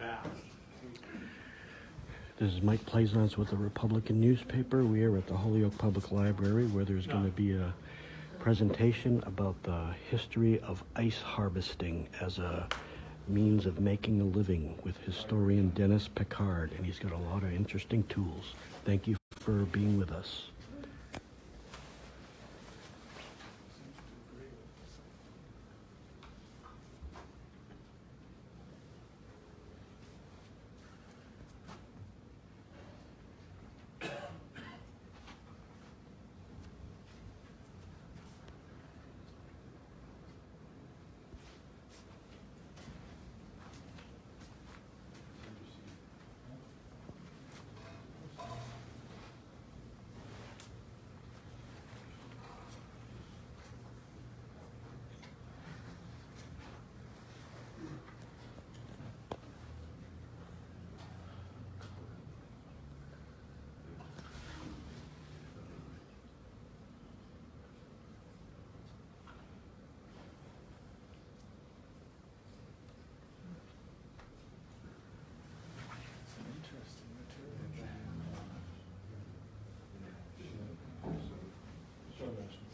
fast. This is Mike Plaisance with the Republican newspaper. We are at the Holyoke Public Library where there's going to be a presentation about the history of ice harvesting as a means of making a living with historian Dennis Picard, and he's got a lot of interesting tools. Thank you for being with us.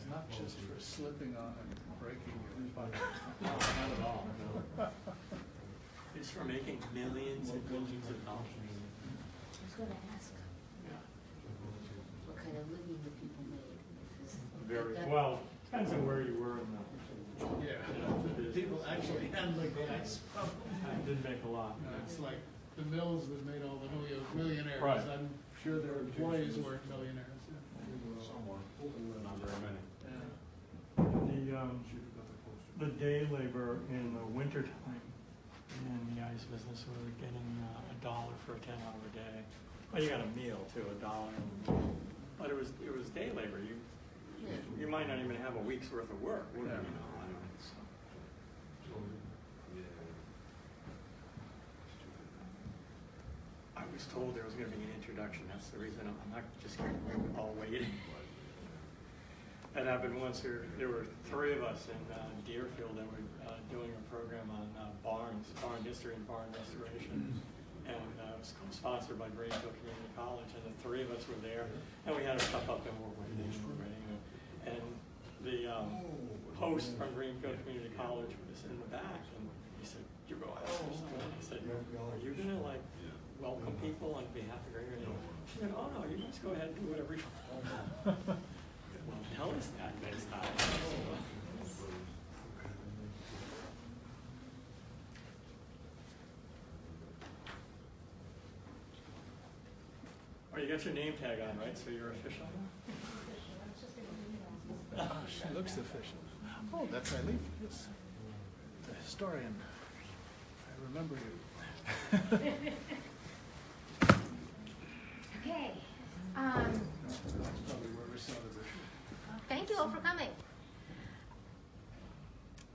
Not just for slipping on and breaking your butt. No, not at all. No. It's for making millions and millions of dollars. I was going to ask, what kind of living the people made? Very well. Depends on where you were in the. Yeah, the people actually handling the ice problem. It didn't make a lot. It's like the mills that made all the Holyoke millionaires. Right. I'm sure their employees weren't millionaires. Somewhere. Not very many. The day labor in the wintertime in the ice business were getting $1 for a 10-hour day. Well, you got a meal too, $1. But it was day labor. You might not even have a week's worth of work. Yeah. I was told there was going to be an introduction. That's the reason I'm not just going to all waiting. That happened once. There were three of us in Deerfield that were doing a program on barn history and barn restoration. And it was sponsored by Greenfield Community College. And the three of us were there. And we had our stuff up and we're waiting. And the host from Greenfield Community College was in the back. And he said, "You go ask for someone." I said, "Are you going to welcome people on behalf of Greenfield?" She said, "Oh, no, you just go ahead and do whatever you want." Well, tell us that next time. Oh, you got your name tag on, right? So you're official? She looks official. Oh, that's Eileen. Yes. The historian. I remember you. Okay. That's probably where we saw the issue. Thank you all for coming.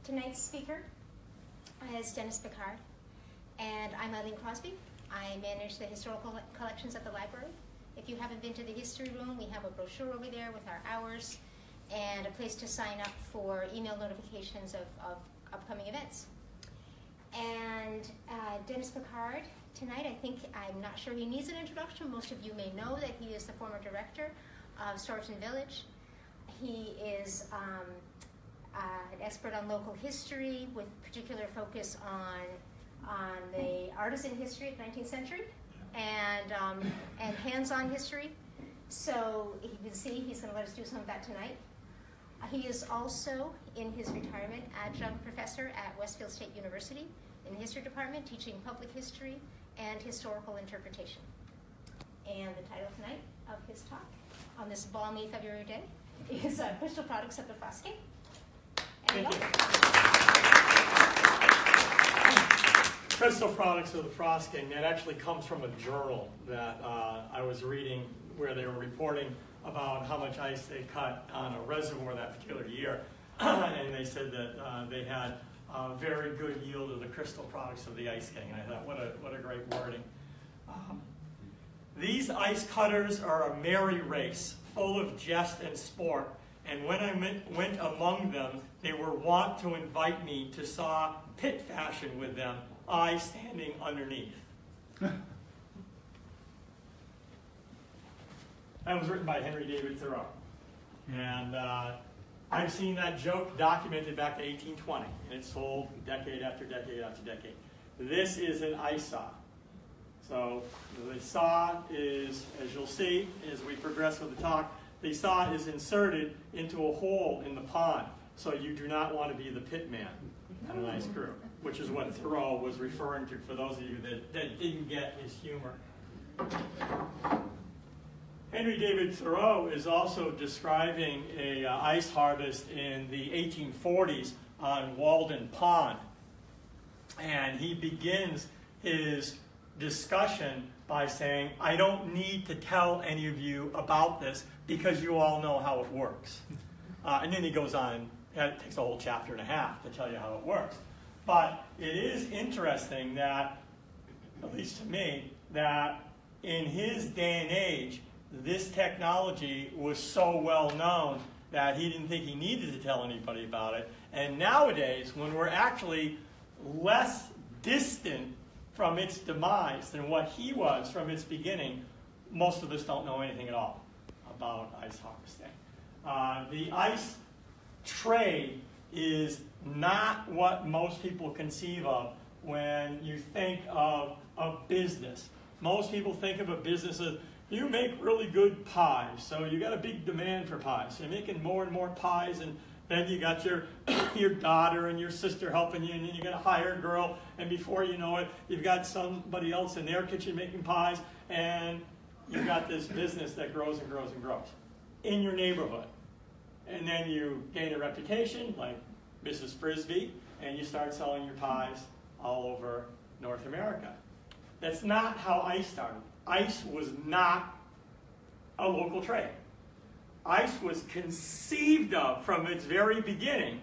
Tonight's speaker is Dennis Picard, and I'm Eileen Crosby. I manage the historical collections at the library. If you haven't been to the history room, we have a brochure over there with our hours and a place to sign up for email notifications of upcoming events. And Dennis Picard, tonight, I'm not sure he needs an introduction. Most of you may know that he is the former director of Storyton Village. He is an expert on local history with particular focus on the artisan history of the 19th century and hands-on history. So you can see he's going to let us do some of that tonight. He is also, in his retirement, adjunct professor at Westfield State University in the history department, teaching public history and historical interpretation. And the title tonight of his talk on this balmy February day is Crystal Products of the Frosque. Thank you. Crystal Products of the Frosque, and that actually comes from a journal that I was reading where they were reporting about how much ice they cut on a reservoir that particular year. And they said that they had a very good yield of the crystal products of the Ice King. And I thought, what a great wording. These ice cutters are a merry race, full of jest and sport, and when I went among them, they were wont to invite me to saw pit fashion with them I standing underneath. That was written by Henry David Thoreau. And I've seen that joke documented back to 1820, and it's told decade after decade after decade. This is an ice saw. So the saw is, as you'll see, as we progress with the talk, the saw is inserted into a hole in the pond. So you do not want to be the pit man on an ice crew, which is what Thoreau was referring to for those of you that didn't get his humor. Henry David Thoreau is also describing a ice harvest in the 1840s on Walden Pond. And he begins his discussion by saying, I don't need to tell any of you about this because you all know how it works. And then he goes on, it takes a whole chapter and a half to tell you how it works. But it is interesting that, at least to me, that in his day and age, this technology was so well known that he didn't think he needed to tell anybody about it. And nowadays, when we're actually less distant from its demise than what he was from its beginning, most of us don't know anything at all about ice harvesting. The ice trade is not what most people conceive of when you think of a business. Most people think of a business as, you make really good pies, so you got a big demand for pies. So you're making more and more pies, and then you got your daughter and your sister helping you, and then you got to hire a girl, and before you know it, you've got somebody else in their kitchen making pies, and you've got this business that grows and grows and grows in your neighborhood. And then you gain a reputation like Mrs. Frisbee, and you start selling your pies all over North America. That's not how ice started. Ice was not a local trade. Ice was conceived of from its very beginning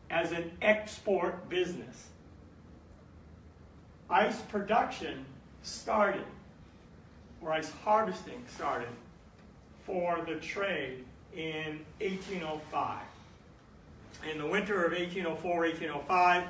as an export business. Ice production started, or ice harvesting started, for the trade in 1805. In the winter of 1804-1805,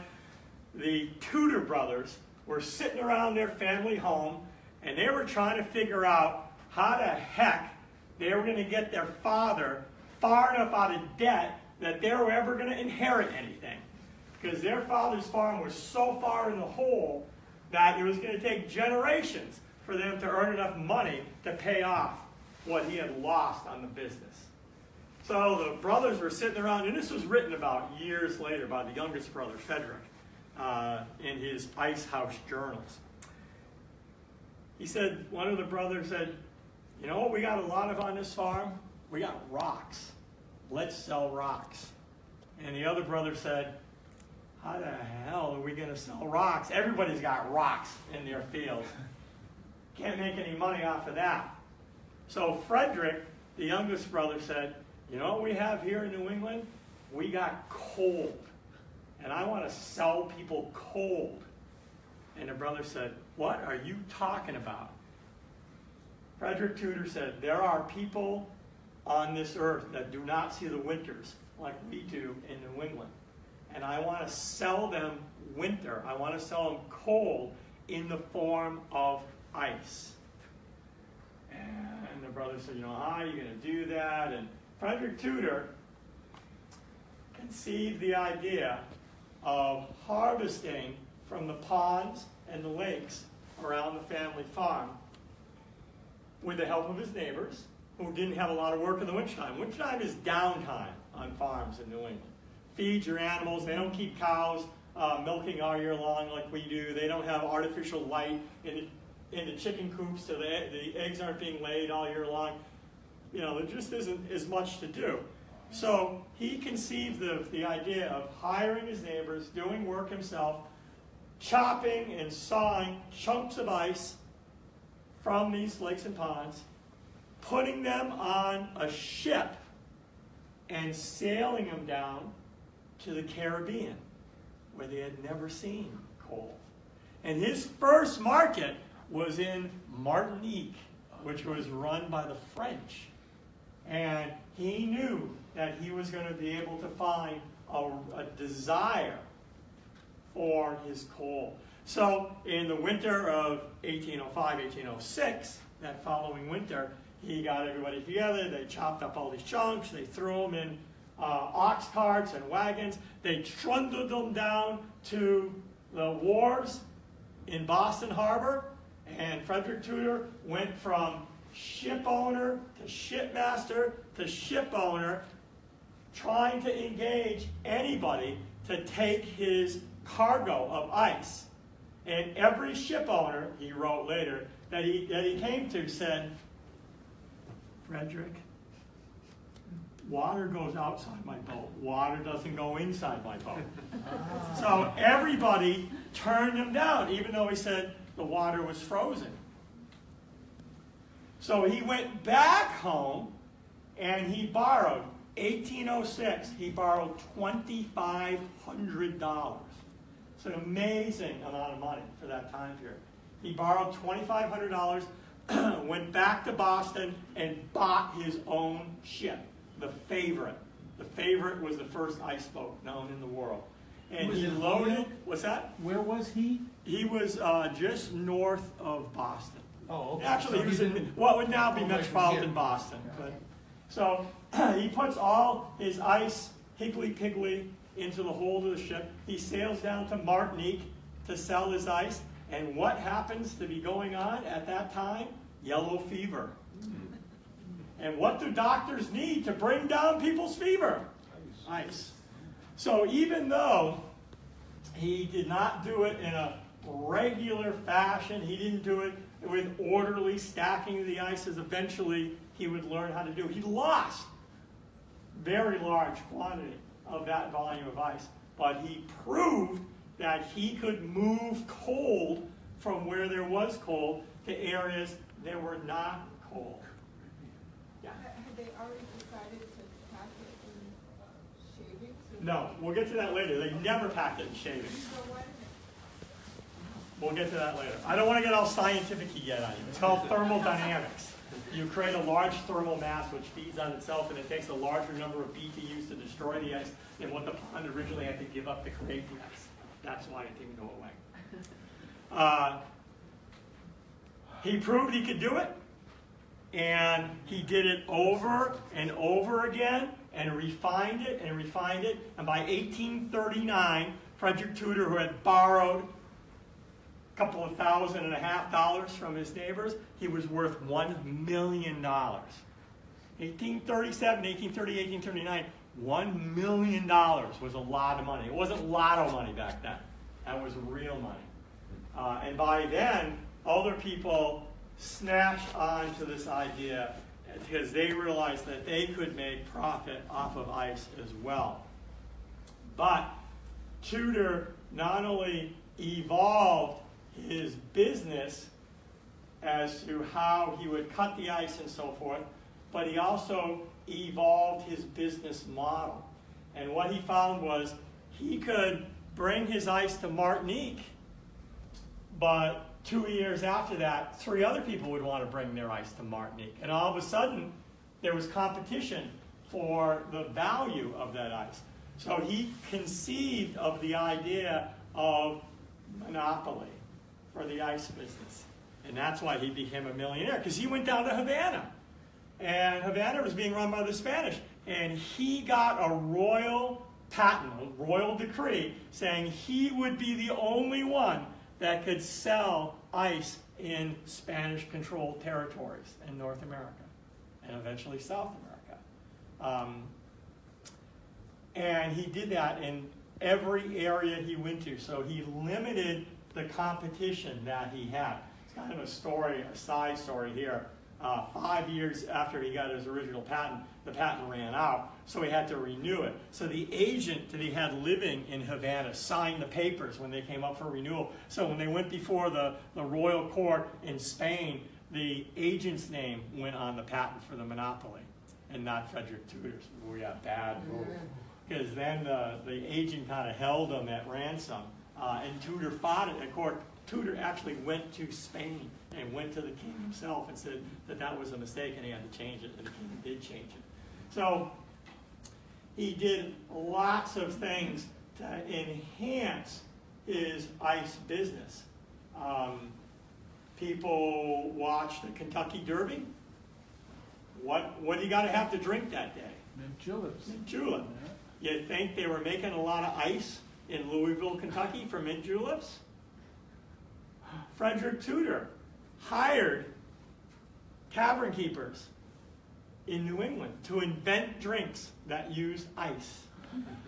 the Tudor brothers were sitting around their family home, and they were trying to figure out how the heck they were going to get their father far enough out of debt that they were ever going to inherit anything. Because their father's farm was so far in the hole that it was going to take generations for them to earn enough money to pay off what he had lost on the business. So the brothers were sitting around, and this was written about years later by the youngest brother, Frederick, in his Ice House journals. He said, one of the brothers said, you know what we got a lot of on this farm? We got rocks. Let's sell rocks. And the other brother said, how the hell are we going to sell rocks? Everybody's got rocks in their field. Can't make any money off of that. So Frederick, the youngest brother, said, you know what we have here in New England? We got coal. And I want to sell people coal. And the brother said, what are you talking about? Frederick Tudor said, there are people on this earth that do not see the winters like we do in New England. And I want to sell them winter. I want to sell them coal in the form of ice. And the brother said, you know, how are you going to do that? And Frederick Tudor conceived the idea of harvesting from the ponds and the lakes around the family farm with the help of his neighbors who didn't have a lot of work in the wintertime. Wintertime is downtime on farms in New England. Feed your animals. They don't keep cows milking all year long like we do. They don't have artificial light in the chicken coops so the eggs aren't being laid all year long. You know, there just isn't as much to do. So he conceived the idea of hiring his neighbors, doing work himself, chopping and sawing chunks of ice from these lakes and ponds, putting them on a ship and sailing them down to the Caribbean, where they had never seen coal. And his first market was in Martinique, which was run by the French. And he knew that he was going to be able to find a desire for his coal. So in the winter of 1805, 1806, that following winter, he got everybody together. They chopped up all these chunks. They threw them in ox carts and wagons. They trundled them down to the wharves in Boston Harbor. And Frederick Tudor went from ship owner to shipmaster to ship owner, trying to engage anybody to take his cargo of ice. And every ship owner, he wrote later, that he came to said, Frederick, water goes outside my boat. Water doesn't go inside my boat. So everybody turned him down, even though he said the water was frozen. So he went back home and he borrowed, 1806, he borrowed $2,500. It's an amazing amount of money for that time period. He borrowed $2,500, went back to Boston, and bought his own ship, the Favorite. The Favorite was the first ice boat known in the world. And he loaded, what's that? Where was he? He was just north of Boston. Oh, okay. Actually, So he was he in didn't- what would now be Oh, right, metropolitan yeah. Boston. But, so he puts all his ice, higgly-piggly, into the hold of the ship. He sails down to Martinique to sell his ice. And what happens to be going on at that time? Yellow fever. And what do doctors need to bring down people's fever? Ice. So even though he did not do it in a regular fashion, he didn't do it with orderly stacking of the ice, as eventually he would learn how to do. He lost very large quantity of that volume of ice, but he proved that he could move cold from where there was cold to areas that were not cold. Yeah. Had they already decided to pack it in shavings? No, we'll get to that later. They never packed it in shavings. So why did We'll get to that later. I don't want to get all scientific yet on you. It's called thermodynamics. You create a large thermal mass which feeds on itself, and it takes a larger number of BTUs to destroy the ice than what the pond originally had to give up to create the ice. That's why it didn't go away. He proved he could do it, and he did it over and over again, and refined it and refined it. And by 1839, Frederick Tudor, who had borrowed couple of $1,500 from his neighbors, he was worth $1 million. 1837, 1838, 1839, $1 million was a lot of money. It wasn't lotto money back then. That was real money. And by then, other people snatched onto this idea because they realized that they could make profit off of ice as well. But Tudor not only evolved his business as to how he would cut the ice and so forth, but he also evolved his business model. And what he found was he could bring his ice to Martinique, but 2 years after that, 3 other people would want to bring their ice to Martinique. And all of a sudden, there was competition for the value of that ice. So he conceived of the idea of monopoly for the ice business. And that's why he became a millionaire, because he went down to Havana. And Havana was being run by the Spanish. And he got a royal patent, a royal decree, saying he would be the only one that could sell ice in Spanish-controlled territories in North America, and eventually South America. And he did that in every area he went to. So he limited the competition that he had. It's kind of a story, a side story here. 5 years after he got his original patent, the patent ran out, so he had to renew it. So the agent that he had living in Havana signed the papers when they came up for renewal. So when they went before the royal court in Spain, the agent's name went on the patent for the monopoly, and not Frederick Tudor's. We got bad rules. Because then the agent kind of held him at ransom, and Tudor fought it in court. Tudor actually went to Spain and went to the king himself and said that that was a mistake and he had to change it, and the king did change it. So he did lots of things to enhance his ice business. People watch the Kentucky Derby. What do you got to have to drink that day? Mint juleps. Mint julep. Yeah. You think they were making a lot of ice in Louisville, Kentucky for mint juleps? Frederick Tudor hired tavern keepers in New England to invent drinks that used ice.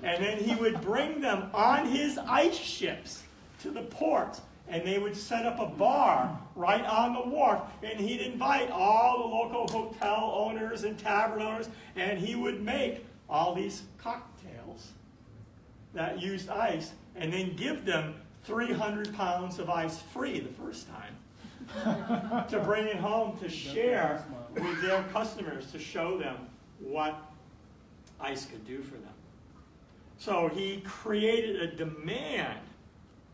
And then he would bring them on his ice ships to the ports, and they would set up a bar right on the wharf, and he'd invite all the local hotel owners and tavern owners, and he would make all these cocktails that used ice, and then give them 300 pounds of ice free the first time to bring it home to share with their customers, to show them what ice could do for them. So he created a demand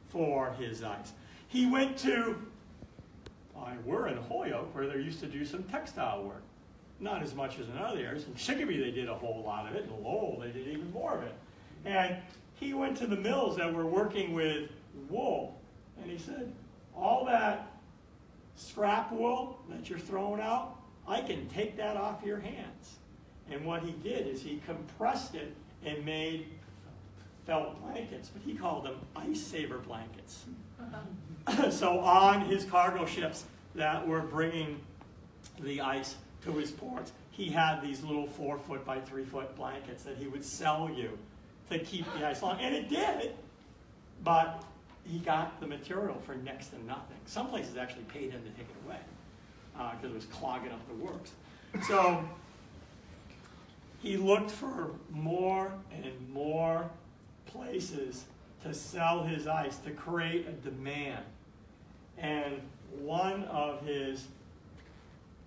for his ice. He went to, we're in Holyoke, where they used to do some textile work. Not as much as in other areas. In Chicopee they did a whole lot of it. In Lowell they did even more of it. And he went to the mills that were working with wool, and he said, all that scrap wool that you're throwing out, I can take that off your hands. And what he did is he compressed it and made felt blankets, but he called them ice saver blankets. So on his cargo ships that were bringing the ice to his ports, he had these little 4-foot by 3-foot blankets that he would sell you to keep the ice long. And it did, but he got the material for next to nothing. Some places actually paid him to take it away because it was clogging up the works. So he looked for more and more places to sell his ice, to create a demand. And one of his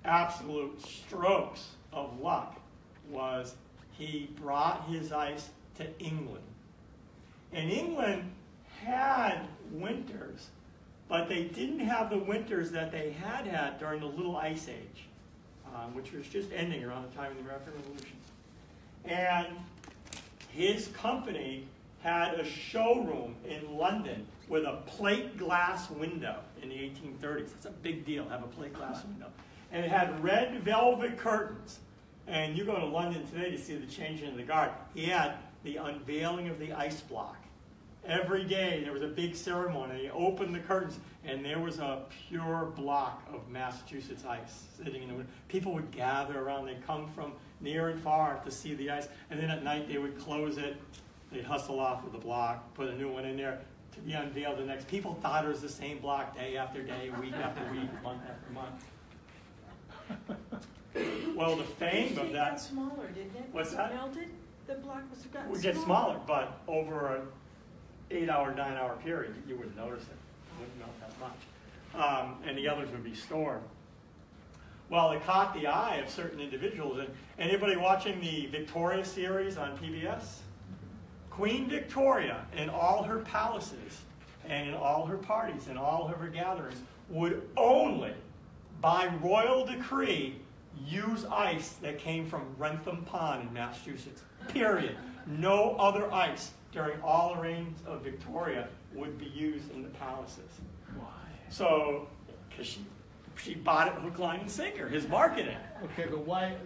absolute strokes of luck was he brought his ice to England. And England had winters, but they didn't have the winters that they had during the Little Ice Age, which was just ending around the time of the American Revolution. And his company had a showroom in London with a plate glass window in the 1830s. It's a big deal, have a plate glass window. And it had red velvet curtains. And you go to London today to see the changing of the guard. He had the unveiling of the ice block. Every day there was a big ceremony. He opened the curtains, and there was a pure block of Massachusetts ice sitting in the window. People would gather around. They'd come from near and far to see the ice. And then at night they would close it. They'd hustle off with the block, put a new one in there to be unveiled the next. People thought it was the same block day after day, week after week, month after month. Well, the fame of It that... got smaller, didn't it? What's that? Melted? The block was gotten would get smaller, but over an 8-hour, 9-hour period, you wouldn't notice it. It wouldn't melt that much. And the others would be stored. Well, it caught the eye of certain individuals. And anybody watching the Victoria series on PBS? Queen Victoria, in all her palaces, and in all her parties, and all of her gatherings, would only, by royal decree, use ice that came from Wrentham Pond in Massachusetts. Period. No other ice during all the reigns of Victoria would be used in the palaces. Why? So, because she bought it hook, line, and sinker, his marketing. Okay, but why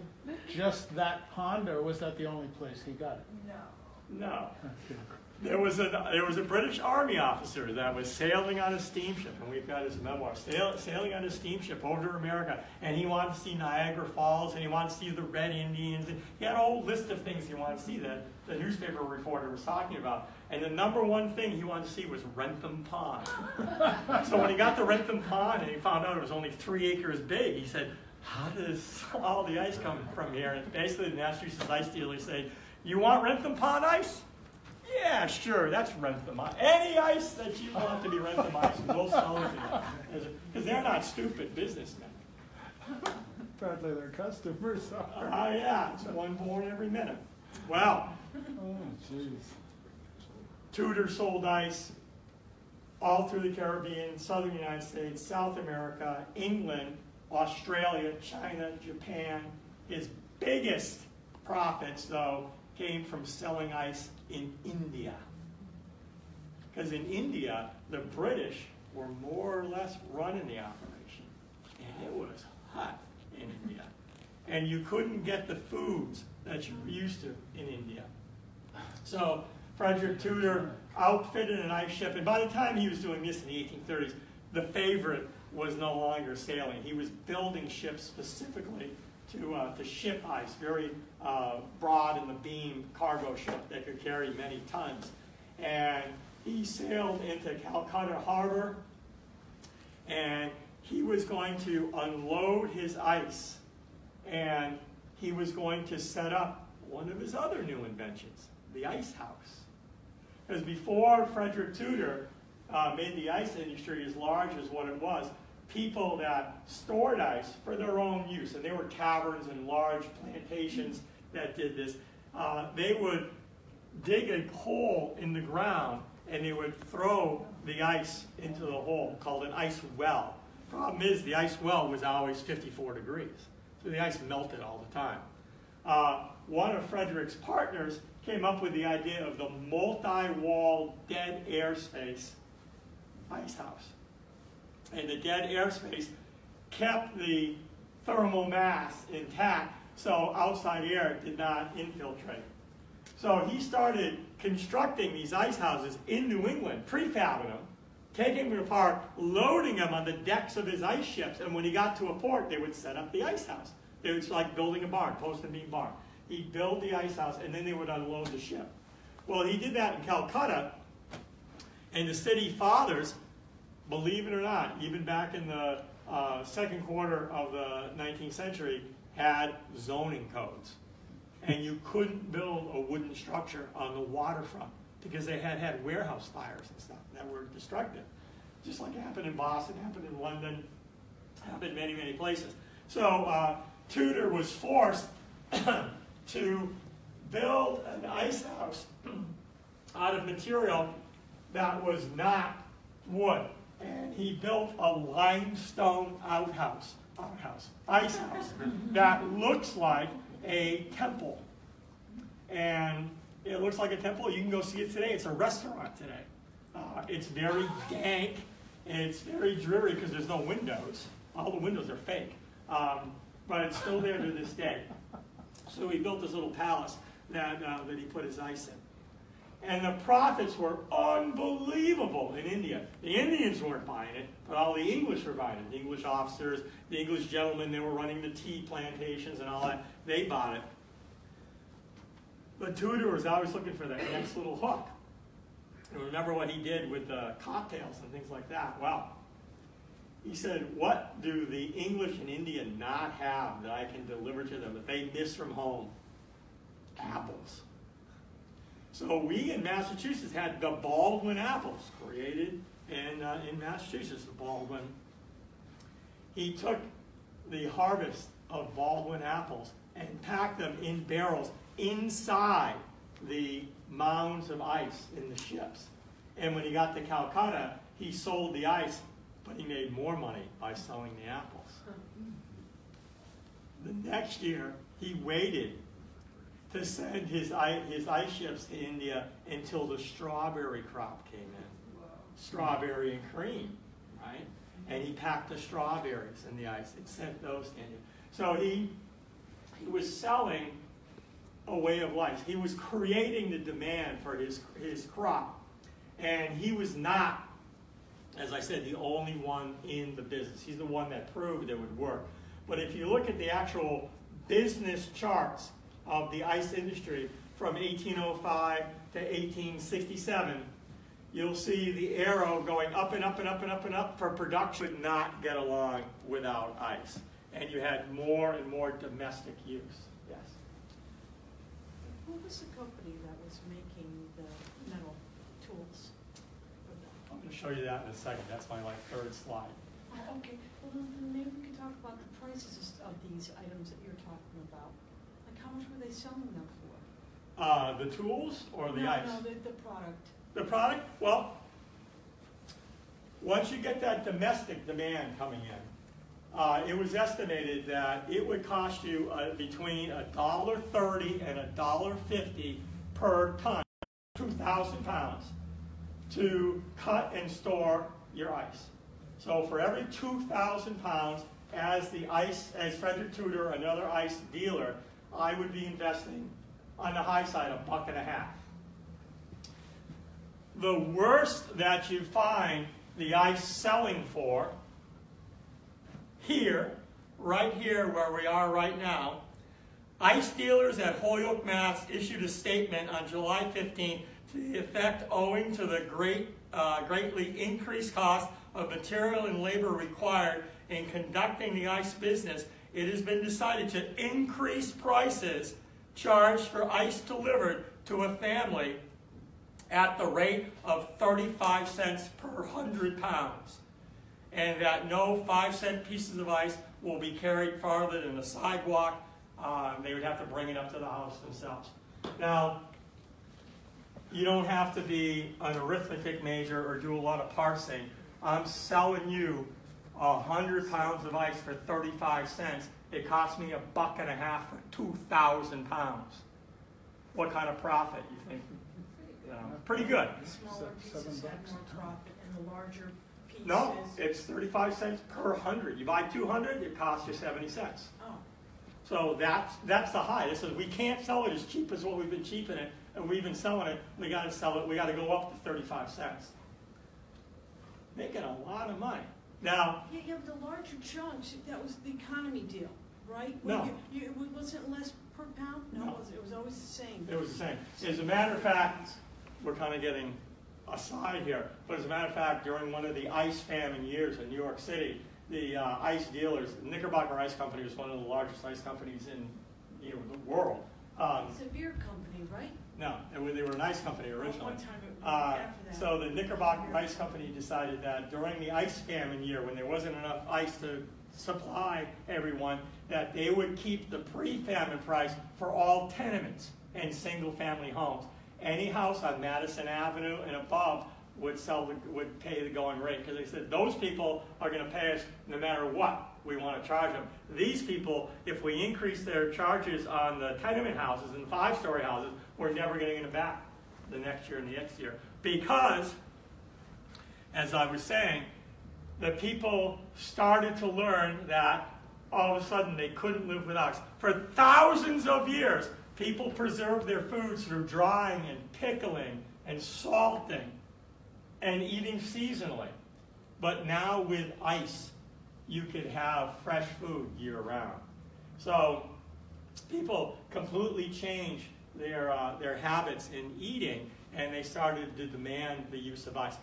just that pond, or was that the only place he got it? No. No. Okay. There was a British Army officer that was sailing on a steamship, and we've got his memoir, sailing on a steamship over to America, and he wanted to see Niagara Falls, and he wanted to see the Red Indians, and he had a whole list of things he wanted to see that the newspaper reporter was talking about. And the number one thing he wanted to see was Wrentham Pond. So when he got to Wrentham Pond and he found out it was only 3 acres big, he said, how does all the ice come from here? And basically the Massachusetts ice dealers say, you want Wrentham Pond ice? Yeah, sure, that's Wrentham ice. Any ice that you want to be Wrentham ice, we'll sell it to you. Because they're not stupid businessmen. Apparently their customers are. Yeah, it's one born every minute. Well, Oh, jeez. Tudor sold ice all through the Caribbean, southern United States, South America, England, Australia, China, Japan. His biggest profits, though, came from selling ice in India. because in India, the British were more or less running the operation. And it was hot in India. And you couldn't get the foods that you were used to in India. So Frederick Tudor outfitted an ice ship, and by the time he was doing this in the 1830s, the Favorite was no longer sailing. He was building ships specifically to ship ice, very broad in the beam cargo ship that could carry many tons. And he sailed into Calcutta Harbor, and he was going to unload his ice, and he was going to set up one of his other new inventions, the ice house. Because before Frederick Tudor made the ice industry as large as what it was, people that stored ice for their own use, and there were taverns and large plantations that did this, they would dig a hole in the ground and they would throw the ice into the hole, called an ice well. Problem is, the ice well was always 54 degrees, so the ice melted all the time. One of Frederick's partners came up with the idea of the multi-wall dead airspace ice house. And the dead airspace kept the thermal mass intact, so outside air did not infiltrate. So he started constructing these ice houses in New England, prefabbing them, taking them apart, loading them on the decks of his ice ships, and when he got to a port, they would set up the ice house. It was like building a barn, post and beam barn. He'd build the ice house, and then they would unload the ship. Well, he did that in Calcutta, and the city fathers, believe it or not, even back in the second quarter of the 19th century, had zoning codes. And you couldn't build a wooden structure on the waterfront because they had warehouse fires and stuff that were destructive. Just like it happened in Boston, happened in London, happened in many, many places. So Tudor was forced to build an ice house out of material that was not wood. And he built a limestone ice house that looks like a temple. And it looks like a temple. You can go see it today. It's a restaurant today. It's very dank, and it's very dreary because there's no windows. All the windows are fake. But it's still there to this day. So he built this little palace that he put his ice in. And the profits were unbelievable in India. The Indians weren't buying it, but all the English were buying it. The English officers, the English gentlemen, they were running the tea plantations and all that. They bought it. But Tudor was always looking for that next little hook. And remember what he did with the cocktails and things like that? Well, he said, what do the English in India not have that I can deliver to them that they miss from home? Apples. So we in Massachusetts had the Baldwin apples created in Massachusetts, the Baldwin. He took the harvest of Baldwin apples and packed them in barrels inside the mounds of ice in the ships. And when he got to Calcutta, he sold the ice, but he made more money by selling the apples. The next year, he waited to send his ice ships to India until the strawberry crop came in. Wow. Strawberry and cream, right? And he packed the strawberries in the ice and sent those to India. So he was selling a way of life. He was creating the demand for his crop. And he was not, as I said, the only one in the business. He's the one that proved it would work. But if you look at the actual business charts of the ice industry from 1805 to 1867, you'll see the arrow going up and up and up and up and up for production. Would not get along without ice. And you had more and more domestic use. Yes? What was the company that was making the metal tools? I'm going to show you that in a second. That's my third slide. Okay, well then maybe we can talk about the prices of these items that you're talking about. Like how much were they selling them for? The tools or the ice? No, the product. The product? Well, once you get that domestic demand coming in, it was estimated that it would cost you between $1.30 and $1.50 per ton, 2,000 pounds, to cut and store your ice. So for every 2,000 pounds, as Frederick Tudor, another ice dealer, I would be investing on the high side $1.50. The worst that you find the ice selling for, right here where we are right now, ice dealers at Holyoke, Mass. Issued a statement on July 15 to the effect owing to the greatly increased cost of material and labor required in conducting the ice business, it has been decided to increase prices charged for ice delivered to a family at the rate of 35 cents per 100 pounds, and that no 5-cent pieces of ice will be carried farther than the sidewalk. They would have to bring it up to the house themselves. Now, you don't have to be an arithmetic major or do a lot of parsing. I'm selling you 100 pounds of ice for 35 cents. It cost me $1.50 for 2,000 pounds. What kind of profit you think? Pretty good. The smaller pieces have more profit, and the larger pieces. No, it's 35 cents per 100. You buy 200, it costs you 70 cents. Oh. So that's the high. This is, we can't sell it as cheap as what we've been cheaping it, and we've been selling it. We got to sell it. We got to go up to 35 cents. Making a lot of money. Now, Yeah, the larger chunks, that was the economy deal, right? No. Wasn't less per pound? No. It was always the same. it was the same. As a matter of fact, we're kind of getting aside here, but as a matter of fact, during one of the ice famine years in New York City, the ice dealers, Knickerbocker Ice Company was one of the largest ice companies in the world. It's a beer company, right? No, they were an ice company originally. One time it was after that. So the Knickerbocker Ice Company decided that during the ice famine year, when there wasn't enough ice to supply everyone, that they would keep the pre-famine price for all tenements and single-family homes. Any house on Madison Avenue and above would pay the going rate, because they said those people are going to pay us no matter what we want to charge them. These people, if we increase their charges on the tenement houses and 5-story houses, we're never getting it back the next year and the next year. Because, as I was saying, the people started to learn that all of a sudden they couldn't live without ice. For thousands of years, people preserved their foods through drying and pickling and salting and eating seasonally. But now with ice, you could have fresh food year-round. So people completely changed their habits in eating, and they started to demand the use of ice.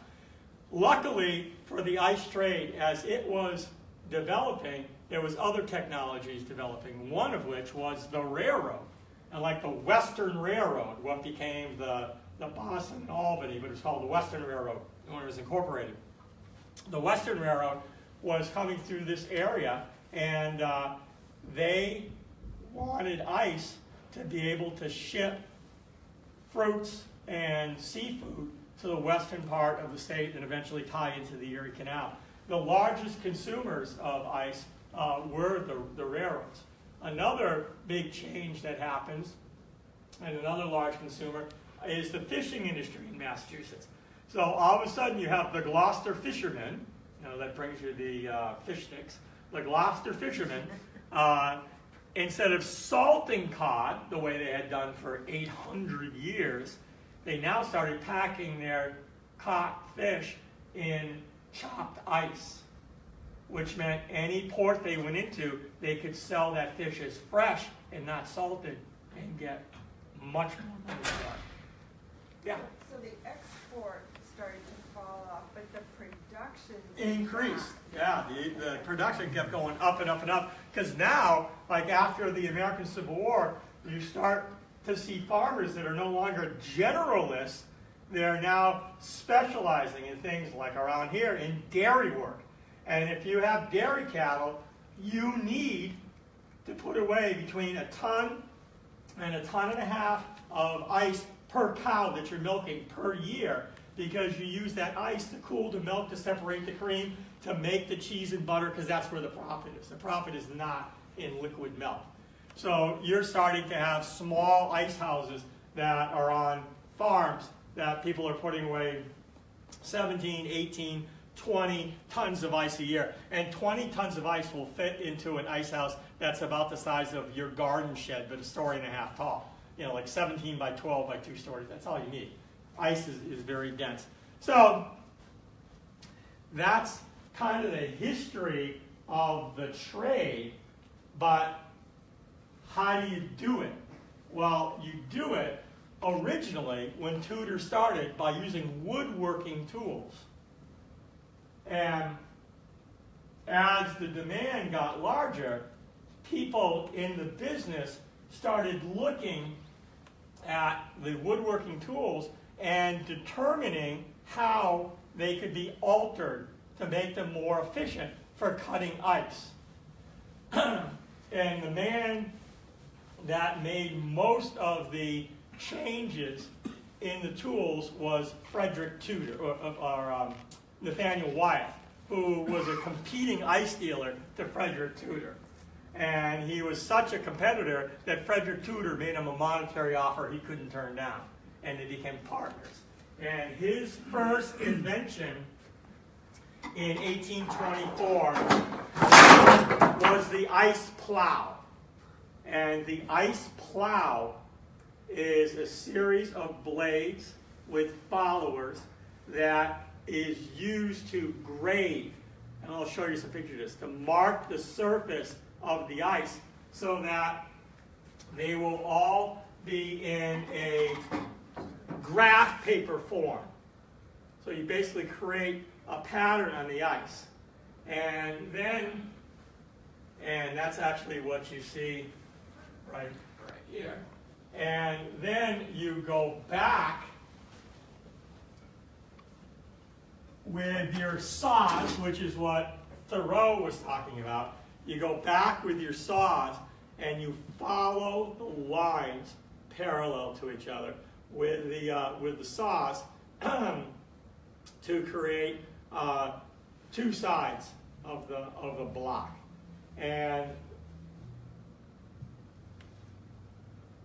Luckily for the ice trade, as it was developing, there was other technologies developing, one of which was the railroad. And like the Western Railroad, what became the Boston and Albany, but it was called the Western Railroad when it was incorporated. The Western Railroad was coming through this area, and they wanted ice to be able to ship fruits and seafood to the western part of the state and eventually tie into the Erie Canal. The largest consumers of ice were the railroads. Another big change that happens, and another large consumer, is the fishing industry in Massachusetts. So all of a sudden you have the Gloucester fishermen, that brings you the fish sticks, the Gloucester fishermen, instead of salting cod the way they had done for 800 years, they now started packing their caught fish in chopped ice, which meant any port they went into, they could sell that fish as fresh and not salted and get much more money for it. Yeah. So the export started to fall off, but the production Increased. Yeah, the production kept going up and up and up. Because now, like after the American Civil War, you start to see farmers that are no longer generalists. They're now specializing in things like around here in dairy work. And if you have dairy cattle, you need to put away between 1 ton and 1.5 tons of ice per cow that you're milking per year, because you use that ice to cool the milk, to separate the cream, to make the cheese and butter, because that's where the profit is. The profit is not in liquid milk. So you're starting to have small ice houses that are on farms that people are putting away 17, 18, 20 tons of ice a year. And 20 tons of ice will fit into an ice house that's about the size of your garden shed, but a story and a half tall. You know, like 17 by 12 by 2 stories. That's all you need. Ice is very dense. So that's kind of the history of the trade, but how do you do it? Well, you do it originally when Tudor started by using woodworking tools. And as the demand got larger, people in the business started looking at the woodworking tools and determining how they could be altered to make them more efficient for cutting ice. And the man that made most of the changes in the tools was Frederick Tudor, or Nathaniel Wyeth, who was a competing ice dealer to Frederick Tudor. And he was such a competitor that Frederick Tudor made him a monetary offer he couldn't turn down. And they became partners. And his first invention in 1824 was the ice plow. And the ice plow is a series of blades with followers that is used to grade, and I'll show you some pictures of this, to mark the surface of the ice so that they will all be in a graph paper form. So you basically create a pattern on the ice. And that's actually what you see right here. And then you go back with your saws, which is what Thoreau was talking about. You go back with your saws and you follow the lines parallel to each other with the saws to create two sides of the block. And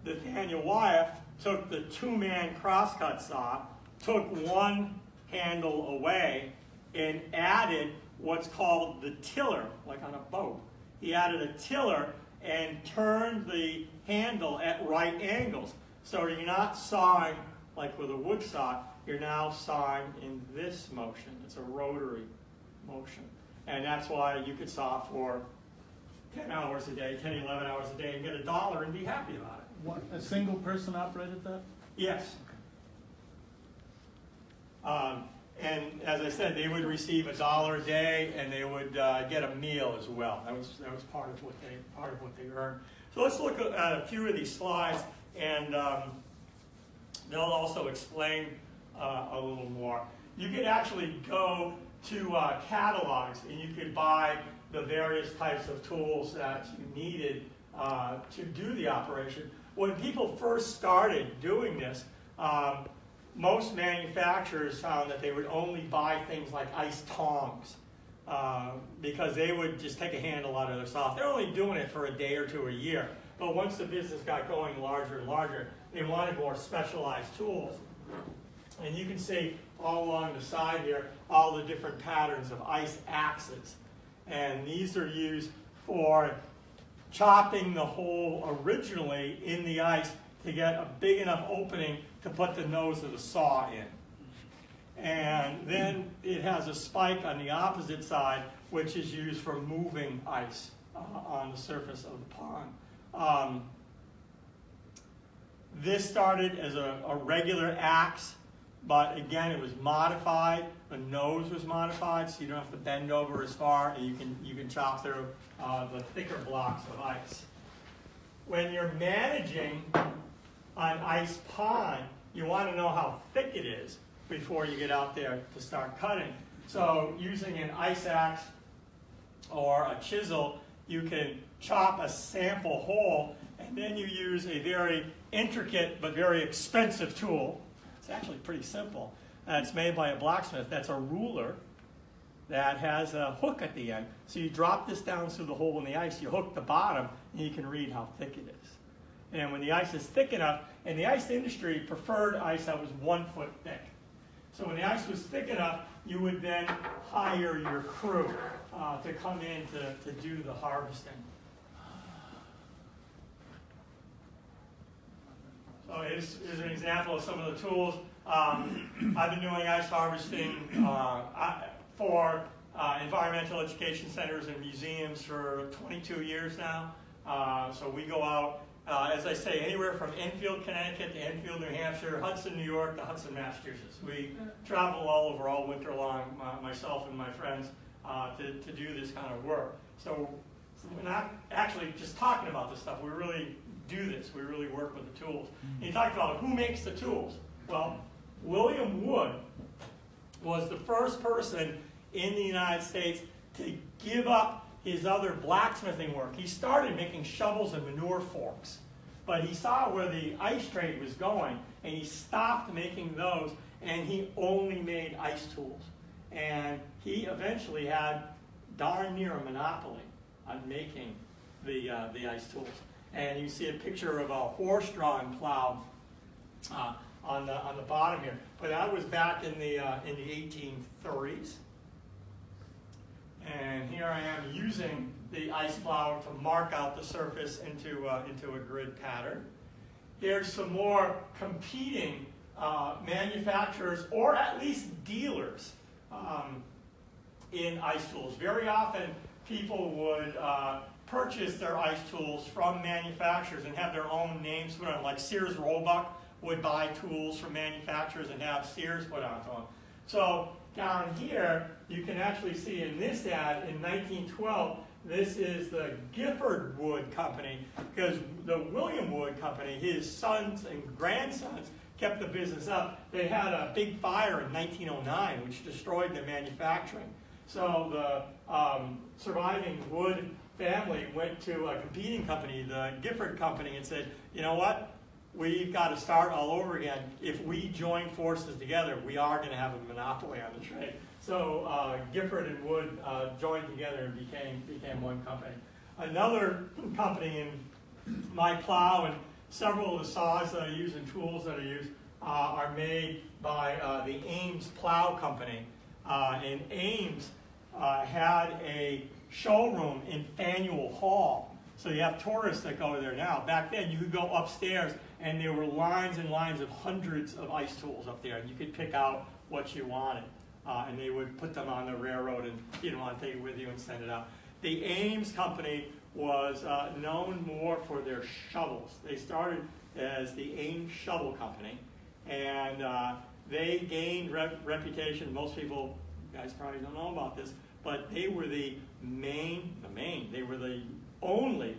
Nathaniel Wyeth took the two-man crosscut saw, took one handle away, and added what's called the tiller, like on a boat. He added a tiller and turned the handle at right angles. So you're not sawing like with a wood saw, you're now sawing in this motion. It's a rotary motion. And that's why you could saw for 10 hours a day, 10, 11 hours a day, and get $1 and be happy about it. What, a single person operated that? Yes. And as I said, they would receive $1 a day, and they would get a meal as well. That was part of what they earned. So let's look at a few of these slides, and they'll also explain a little more. You could actually go to catalogs, and you could buy the various types of tools that you needed to do the operation. When people first started doing this, most manufacturers found that they would only buy things like ice tongs because they would just take a handle out of their saw. They're only doing it for a day or two a year. But once the business got going larger and larger, they wanted more specialized tools. And you can see all along the side here all the different patterns of ice axes. And these are used for chopping the hole originally in the ice to get a big enough opening to put the nose of the saw in. And then it has a spike on the opposite side, which is used for moving ice on the surface of the pond. This started as a regular axe, but again, it was modified. The nose was modified, so you don't have to bend over as far, and you can chop through the thicker blocks of ice. When you're managing an ice pond, you want to know how thick it is before you get out there to start cutting. So using an ice axe or a chisel, you can chop a sample hole, and then you use a very intricate but very expensive tool. It's actually pretty simple. It's made by a blacksmith. That's a ruler that has a hook at the end. So you drop this down through the hole in the ice, you hook the bottom, and you can read how thick it is. And when the ice is thick enough, and the ice industry preferred ice that was 1 foot thick. So when the ice was thick enough, you would then hire your crew to come in to do the harvesting. So here's an example of some of the tools. I've been doing ice harvesting for environmental education centers and museums for 22 years now. So we go out, as I say, anywhere from Enfield, Connecticut to Enfield, New Hampshire, Hudson, New York to Hudson, Massachusetts. We travel all over all winter long, myself and my friends, to do this kind of work. So we're not actually just talking about this stuff. We really do this. We really work with the tools. And you talked about who makes the tools. Well, William Wood was the first person in the United States to give up his other blacksmithing work. He started making shovels and manure forks, but he saw where the ice trade was going, and he stopped making those, and he only made ice tools. And he eventually had darn near a monopoly on making the ice tools. And you see a picture of a horse-drawn plow on the bottom here. But that was back in the 1830s. And here I am using the ice plow to mark out the surface into a grid pattern. Here's some more competing manufacturers, or at least dealers, in ice tools. Very often, people would purchase their ice tools from manufacturers and have their own names put on. Like Sears Roebuck would buy tools from manufacturers and have Sears put onto them. So down here, you can actually see in this ad in 1912, this is the Gifford Wood Company, because the William Wood Company, his sons and grandsons, kept the business up. They had a big fire in 1909, which destroyed the manufacturing. So the surviving Wood family went to a competing company, the Gifford Company, and said, you know what? We've got to start all over again. If we join forces together, we are going to have a monopoly on the trade. So Gifford and Wood joined together and became one company. Another company in my plow and several of the saws that I use and tools that I use are made by the Ames Plow Company. And Ames had a showroom in Faneuil Hall. So you have tourists that go there now. Back then, you could go upstairs, and there were lines and lines of hundreds of ice tools up there. And you could pick out what you wanted. And they would put them on the railroad, and you didn't want to take it with you and send it out. The Ames Company was known more for their shovels. They started as the Ames Shovel Company, and they gained reputation. Most people, you guys probably don't know about this, but they were they were the only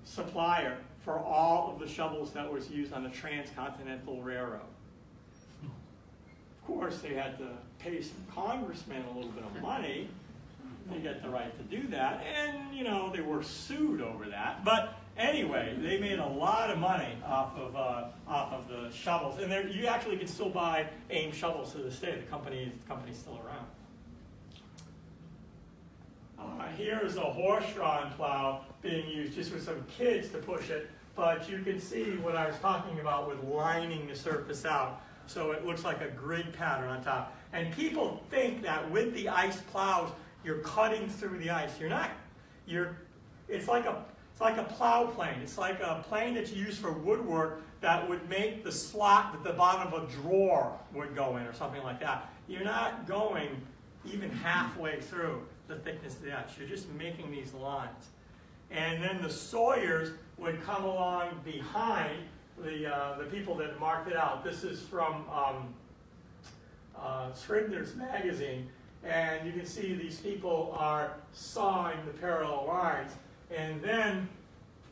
supplier for all of the shovels that was used on the Transcontinental Railroad. Of course, they had to pay some congressmen a little bit of money to get the right to do that, and they were sued over that. But anyway, they made a lot of money off of the shovels, and you actually can still buy Ames shovels to this day. The company's still around. Here's a horse-drawn plow being used just with some kids to push it, but you can see what I was talking about with lining the surface out, so it looks like a grid pattern on top. And people think that with the ice plows, you're cutting through the ice. You're not. It's like a plow plane. It's like a plane that's used for woodwork that would make the slot that the bottom of a drawer would go in, or something like that. You're not going even halfway through the thickness of the ice. You're just making these lines. And then the sawyers would come along behind the people that marked it out. This is from Scribner's magazine, and you can see these people are sawing the parallel lines, and then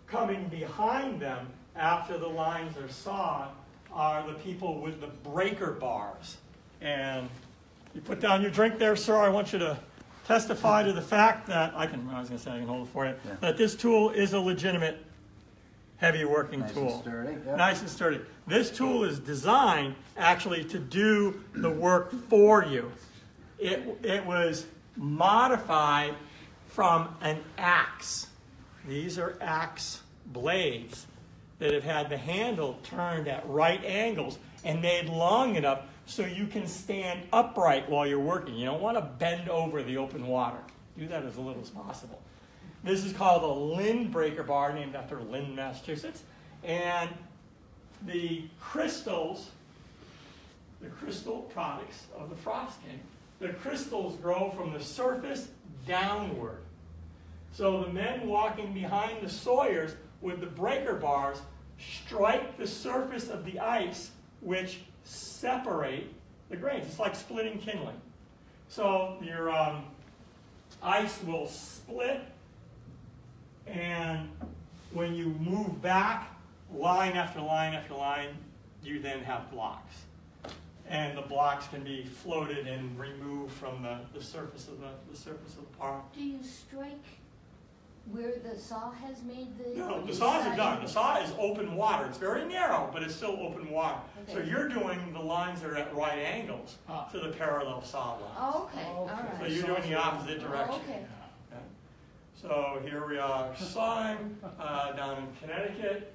coming behind them after the lines are sawn are the people with the breaker bars. And you put down your drink there, sir. I want you to testify to the fact that I can hold it for you. Yeah. That this tool is a legitimate heavy working tool. Nice and sturdy. Yep. Nice and sturdy. This tool is designed actually to do the work for you. It was modified from an axe. These are axe blades that have had the handle turned at right angles and made long enough so you can stand upright while you're working. You don't want to bend over the open water. Do that as little as possible. This is called a Lynn breaker bar, named after Lynn, Massachusetts. And the crystals, the crystal products of the Frost King, the crystals grow from the surface downward. So the men walking behind the sawyers with the breaker bars strike the surface of the ice, which separate the grains. It's like splitting kindling. So your ice will split, and when you move back, line after line after line, you then have blocks. And the blocks can be floated and removed from the surface of the pond. Do you strike where the saw has made the... No, the saws are done. The saw is open water. It's very narrow, but it's still open water. Okay. So you're doing the lines that are at right angles to the parallel saw lines. Oh, okay, all Okay. right. So you're doing the opposite direction. Oh, okay. Okay. So here we are sawing down in Connecticut.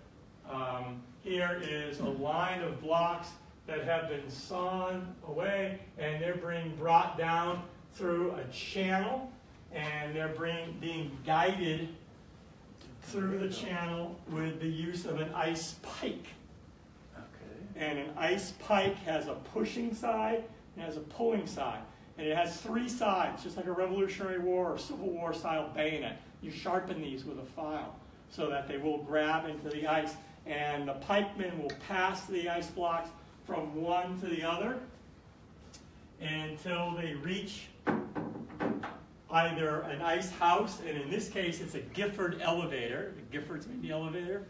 Here is a line of blocks that have been sawn away, and they're being brought down through a channel, and they're being guided through the channel with the use of an ice pike. Okay. And an ice pike has a pushing side and has a pulling side. And it has three sides, just like a Revolutionary War or Civil War style bayonet. You sharpen these with a file so that they will grab into the ice. And the pikemen will pass the ice blocks from one to the other until they reach either an ice house, and in this case it's a Gifford elevator. The Giffords made the elevator,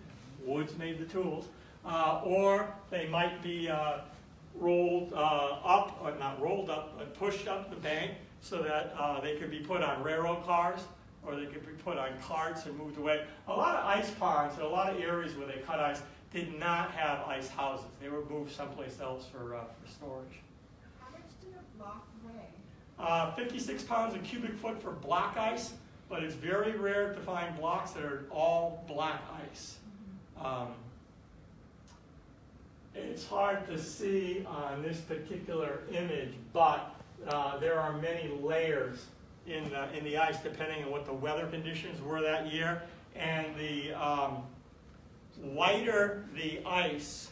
Woods made the tools, or they might be rolled up, or not rolled up, but pushed up the bank so that they could be put on railroad cars, or they could be put on carts and moved away. A lot of ice ponds, and a lot of areas where they cut ice, did not have ice houses. They were moved someplace else for storage. How much did a block weigh? 56 pounds a cubic foot for black ice, but it's very rare to find blocks that are all black ice. It's hard to see on this particular image, but there are many layers in the ice depending on what the weather conditions were that year. And the whiter the ice,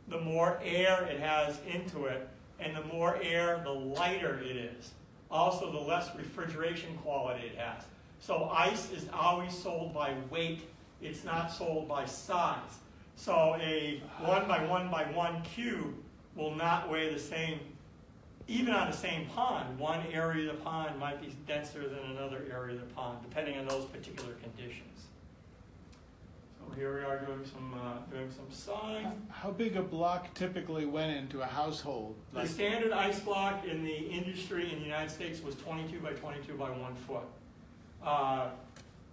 the more air it has into it, and the more air, the lighter it is. Also, the less refrigeration quality it has. So ice is always sold by weight. It's not sold by size. So a 1 by 1 by 1 cube will not weigh the same, even on the same pond. One area of the pond might be denser than another area of the pond, depending on those particular conditions. So here we are doing some sawing. How big a block typically went into a household? The standard ice block in the industry in the United States was 22 by 22 by 1 foot.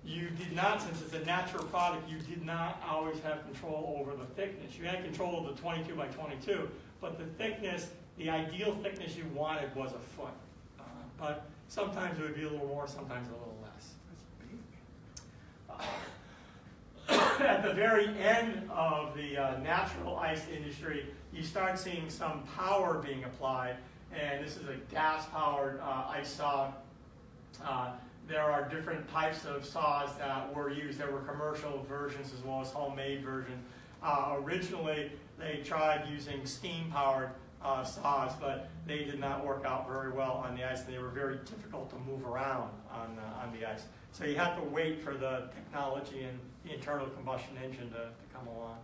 You did not, since it's a natural product, you did not always have control over the thickness. You had control of the 22 by 22, but the thickness, the ideal thickness you wanted was a foot. But sometimes it would be a little more, sometimes a little less. At the very end of the natural ice industry, you start seeing some power being applied, and this is a gas-powered ice saw. There are different types of saws that were used. There were commercial versions as well as homemade versions. Originally, they tried using steam-powered saws, but they did not work out very well on the ice, and they were very difficult to move around on the ice. So you have to wait for the technology and the internal combustion engine to come along.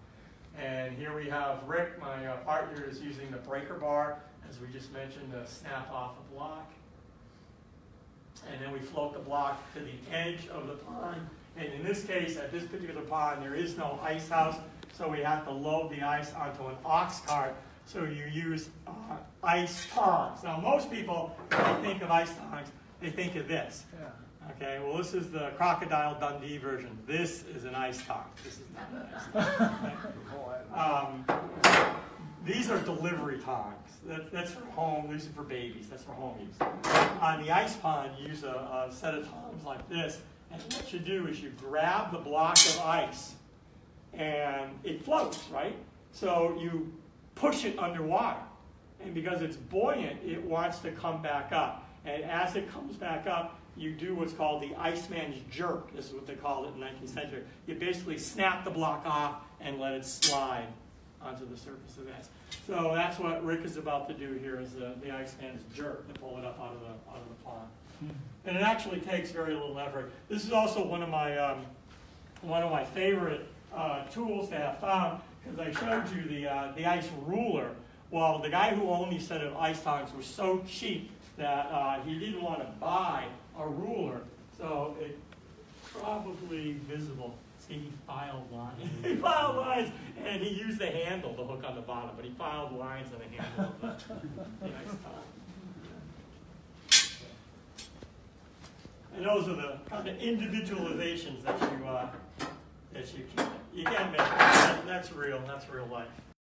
And here we have Rick, my partner, is using the breaker bar, as we just mentioned, to snap off a block. And then we float the block to the edge of the pond. And in this case, at this particular pond, there is no ice house, so we have to load the ice onto an ox cart. So you use ice tongs. Now, most people, when they think of ice tongs, they think of this. Yeah. Okay, well, this is the Crocodile Dundee version. This is an ice tong. This is not an ice tong. These are delivery tongs. That's for home. These are for babies. That's for home use. On the ice pond, you use a set of tongs like this. And what you do is you grab the block of ice, and it floats, right? So you push it underwater. and because it's buoyant, it wants to come back up. And as it comes back up, you do what's called the Iceman's jerk. This is what they called it in the 19th century. You basically snap the block off and let it slide onto the surface of the ice. So that's what Rick is about to do here, is the Iceman's jerk, to pull it up out of the pond. And it actually takes very little effort. This is also one of my favorite tools to have found, because I showed you the ice ruler. Well, the guy who owned these set of ice tongs was so cheap that he didn't want to buy a ruler, so it's probably visible. See, he filed lines. He filed lines, and he used the handle, the hook on the bottom, but he filed lines on the handle of the ice tong. And those are the kind of individualizations that you can make. That's real life.